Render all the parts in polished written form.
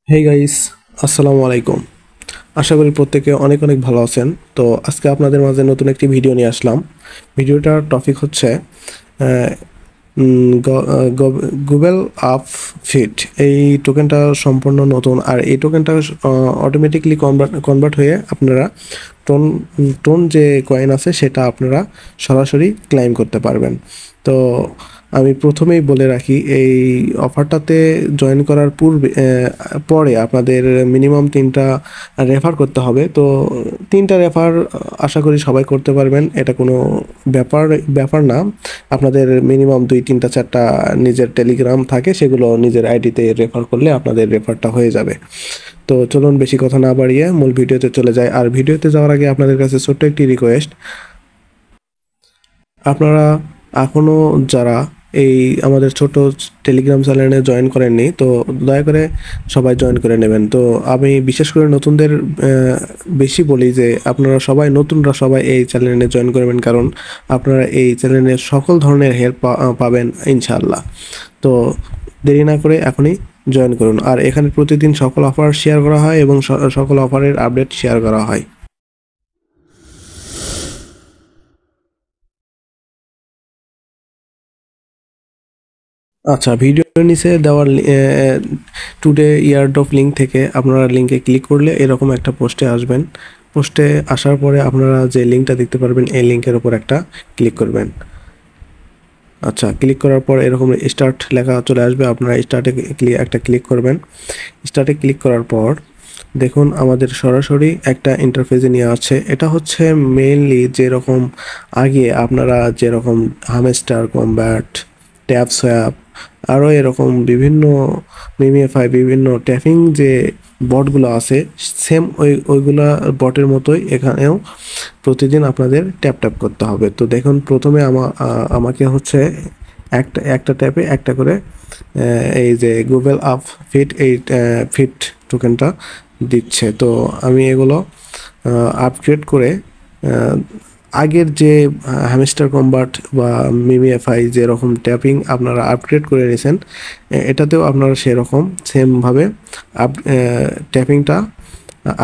Hey guys, আসসালামু আলাইকুম। আশা করি প্রত্যেকে অনেক অনেক ভালো আছেন। তো আজকে আপনাদের মাঝে নতুন একটি ভিডিও নিয়ে আসলাম। ভিডিওটার টপিক হচ্ছে গুগল আপ ফিট। এই টোকেনটা সম্পূর্ণ নতুন, আর এই টোকেনটা অটোমেটিকলি কনভার্ট হয়ে আপনারা টোন টোন যে কয়েন আছে সেটা আপনারা সরাসরি ক্লাইম করতে পারবেন। তো আমি প্রথমেই বলে রাখি, এই অফারটাতে জয়েন করার পরে আপনাদের মিনিমাম 3টা রেফার করতে হবে। তো 3টা রেফার আশা করি সবাই করতে পারবেন, এটা কোনো ব্যাপার না। আপনাদের মিনিমাম 2, 3, 4টা নিজের টেলিগ্রাম থাকে, সেগুলো নিজের আইডিতে রেফার করলে আপনাদের রেফারটা হয়ে যাবে। তো চলুন বেশি কথা না বাড়িয়ে মূল ভিডিওতে চলে যায়। আর ভিডিওতে যাওয়ার আগে আপনাদের কাছে ছোট্ট একটি রিকোয়েস্ট, আপনারা এখনও যারা এই আমাদের ছোট টেলিগ্রাম চ্যানেলে জয়েন করেননি, তো দয়া করে সবাই জয়েন করে নেবেন। তো আমি বিশেষ করে নতুনদের বেশি বলি যে আপনারা সবাই, নতুনরা সবাই এই চ্যানেলে জয়েন করবেন, কারণ আপনারা এই চ্যানেলে সকল ধরনের হেল্প পাবেন ইনশাআল্লাহ। তো দেরি না করে এখনই জয়েন করুন। আর এখানে প্রতিদিন সকল অফার শেয়ার করা হয় এবং সকল অফারের আপডেট শেয়ার করা হয়। আচ্ছা, ভিডিওর নিচে দেওয়ার টুডে ইয়ারড্রপ লিঙ্ক থেকে আপনারা লিঙ্কে ক্লিক করলে এরকম একটা পোস্টে আসবেন। পোস্টে আসার পরে আপনারা যে লিঙ্কটা দেখতে পারবেন, এই লিঙ্কের উপর একটা ক্লিক করবেন। আচ্ছা, ক্লিক করার পর এরকম স্টার্ট লেখা চলে আসবে, আপনারা স্টার্টে একটা ক্লিক করবেন। স্টার্টে ক্লিক করার পর দেখুন আমাদের সরাসরি একটা ইন্টারফেসে নিয়ে আছে। এটা হচ্ছে মেইনলি যেরকম আগে আপনারা যেরকম হামস্টার কম্ব্যাট, ট্যাপ সোয়াপ, আরও এরকম বিভিন্ন মিমিএফআই, বিভিন্ন ট্যাপিং যে বটগুলো আছে, সেম ওইগুলা বটের মতোই এখানেও প্রতিদিন আপনাদের ট্যাপ করতে হবে। তো দেখুন প্রথমে আমাকে হচ্ছে একটা ট্যাপে একটা করে এই যে গুগল আপ ফিট, এই ফিট টোকেনটা দিচ্ছে। তো আমি এগুলো আপগ্রেড করে আগের যে হ্যামস্টার কম্বাট বা মিমিএফআই যেরকম ট্যাপিং আপনারা আপগ্রেড করে নিয়েছেন, এটাতেও আপনারা সেরকম সেমভাবে ট্যাপিংটা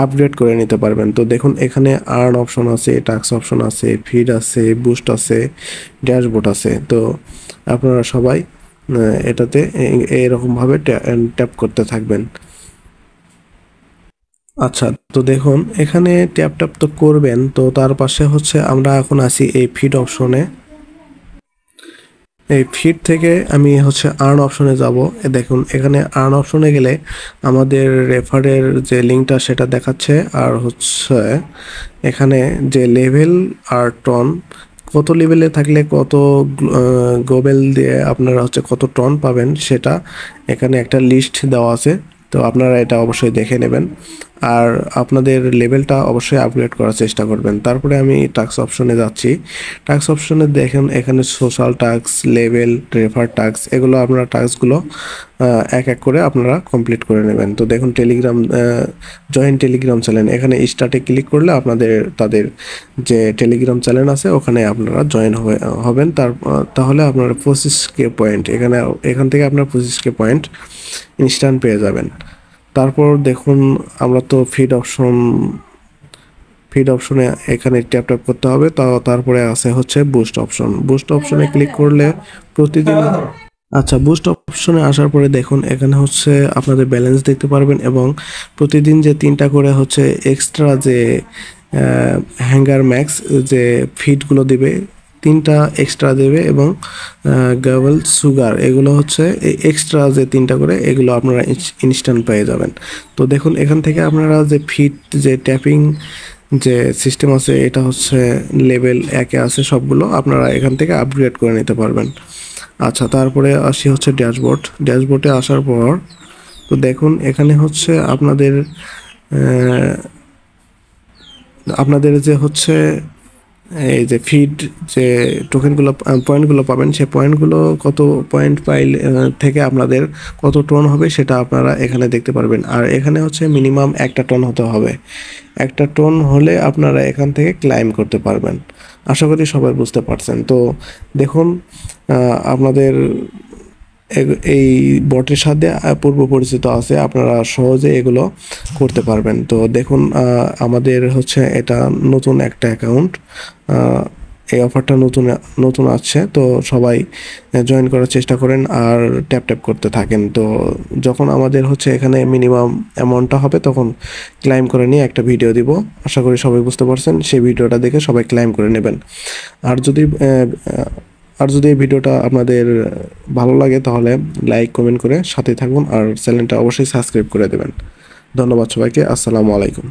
আপগ্রেড করে নিতে পারবেন। তো দেখুন এখানে আর্ন অপশন আছে, টাস্ক অপশন আছে, ফিড আছে, বুস্ট আছে, ড্যাশবোর্ড আছে। তো আপনারা সবাই এটাতে এরকমভাবে ট্যাপ করতে থাকবেন। আচ্ছা, তো দেখুন এখানে ট্যাপ তো করবেন। তো তার পাশে হচ্ছে আমরা এখন আছি এই ফিড অপশনে। এই ফিড থেকে আমি হচ্ছে আর্ন অপশনে যাব। দেখুন এখানে আর্ন অপশনে গেলে আমাদের রেফারের যে লিঙ্কটা সেটা দেখাচ্ছে, আর হচ্ছে এখানে যে লেভেল আর টন, কত লেভেলে থাকলে কত গোবেল দিয়ে আপনারা হচ্ছে কত টন পাবেন, সেটা এখানে একটা লিস্ট দেওয়া আছে। তো আপনারা এটা অবশ্যই দেখে নেবেন, আর আপনাদের লেভেলটা অবশ্যই আপগ্রেড করার চেষ্টা করবেন। তারপরে আমি টাস্ক অপশনে যাচ্ছি। টাস্ক অপশনে দেখেন এখানে social task, level, refer task, এগুলো আপনারা টাস্কগুলো এক এক করে আপনারা কমপ্লিট করে নেবেন। তো দেখুন জয়েন টেলিগ্রাম চ্যানেল, এখানে স্টার্টে ক্লিক করলে আপনাদের তাদের যে টেলিগ্রাম চ্যানেল আছে ওখানে আপনারা জয়েন হবেন। তাহলে আপনার 25K পয়েন্ট, এখান থেকে আপনার 25K পয়েন্ট ইনস্ট্যান্ট পেয়ে যাবেন। তারপর দেখুন আমরা তো ফিড অপশনে এখানে ট্যাপ করতে হবে। তারপরে আছে হচ্ছে বুস্ট অপশন। বুস্ট অপশনে ক্লিক করলে প্রতিদিন, আচ্ছা, বুস্ট অপশনে আসার পরে দেখুন এখানে হচ্ছে আপনাদের ব্যালেন্স দেখতে পারবেন, এবং প্রতিদিন যে 3টা করে হচ্ছে এক্সট্রা যে হ্যাঙ্গার ম্যাক্স যে ফিডগুলো দিবে, 3টা এক্সট্রা দেবে, এবং গাবল সুগার, এগুলো হচ্ছে এক্সট্রা যে 3টা করে, এগুলো আপনারা ইনস্ট্যান্ট পেয়ে যাবেন। তো দেখুন এখান থেকে আপনারা যে ফিড যে ট্যাপিং যে সিস্টেম আছে, এটা হচ্ছে লেভেল 1-এ আছে সবগুলো, আপনারা এখান থেকে আপগ্রেড করে নিতে পারবেন। আচ্ছা, তারপরে আসি হচ্ছে ড্যাশবোর্ডে আসার পর তো দেখুন এখানে হচ্ছে আপনাদের যে হচ্ছে এই যে ফিড যে টোকেনগুলো পয়েন্টগুলো পাবেন, সেই পয়েন্টগুলো কত পয়েন্ট পাইলে থেকে আপনাদের কত টন হবে সেটা আপনারা এখানে দেখতে পারবেন। আর এখানে হচ্ছে মিনিমাম 1টা টন হতে হবে। 1টা টন হলে আপনারা এখান থেকে ক্লাইম করতে পারবেন। আশা করি সবাই বুঝতে পারছেন। তো দেখুন আপনাদের এই বটের সাথে পূর্ব পরিচিত আছে, আপনারা সহজে এগুলো করতে পারবেন। তো দেখুন আমাদের হচ্ছে এটা নতুন একটা অ্যাকাউন্ট, এই অফারটা নতুন নতুন আসছে, তো সবাই জয়েন করার চেষ্টা করেন আর ট্যাপ ট্যাপ করতে থাকেন। তো যখন আমাদের হচ্ছে এখানে মিনিমাম অ্যামাউন্টটা হবে তখন ক্লাইম করে নিয়ে একটা ভিডিও দিব, আশা করি সবাই বুঝতে পারছেন। সেই ভিডিওটা দেখে সবাই ক্লাইম করে নেবেন। আর যদি এই ভিডিওটা আপনাদের ভালো লাগে তাহলে লাইক কমেন্ট করে সাথে থাকুন আর চ্যানেলটা অবশ্যই সাবস্ক্রাইব করে দেবেন। ধন্যবাদ সবাইকে, আসসালামু আলাইকুম।